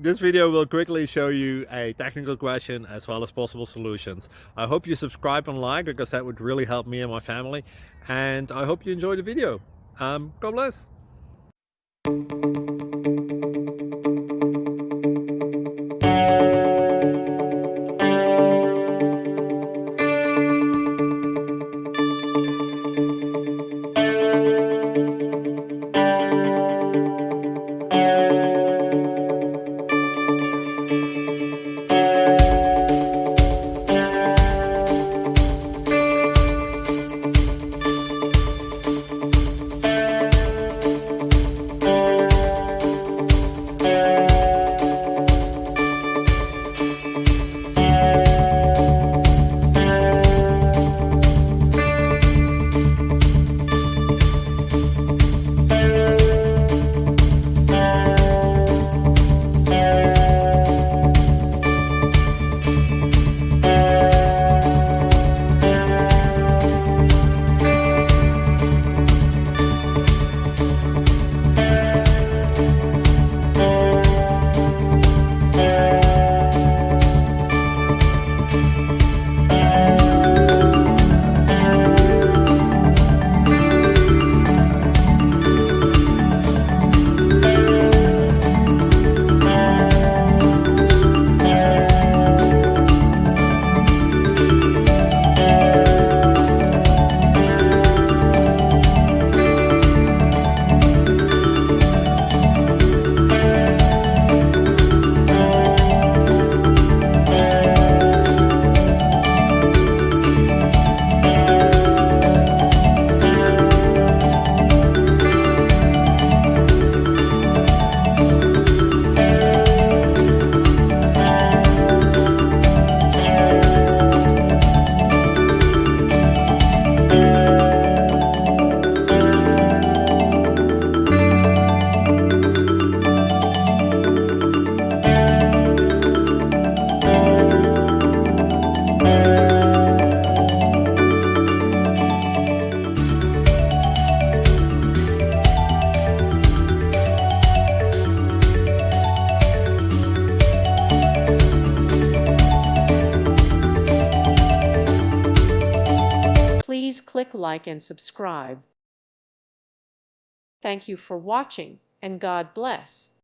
This video will quickly show you a technical question as well as possible solutions. I hope you subscribe and like, because that would really help me and my family. And I hope you enjoy the video. God bless. Please click like and subscribe. Thank you for watching, and God bless.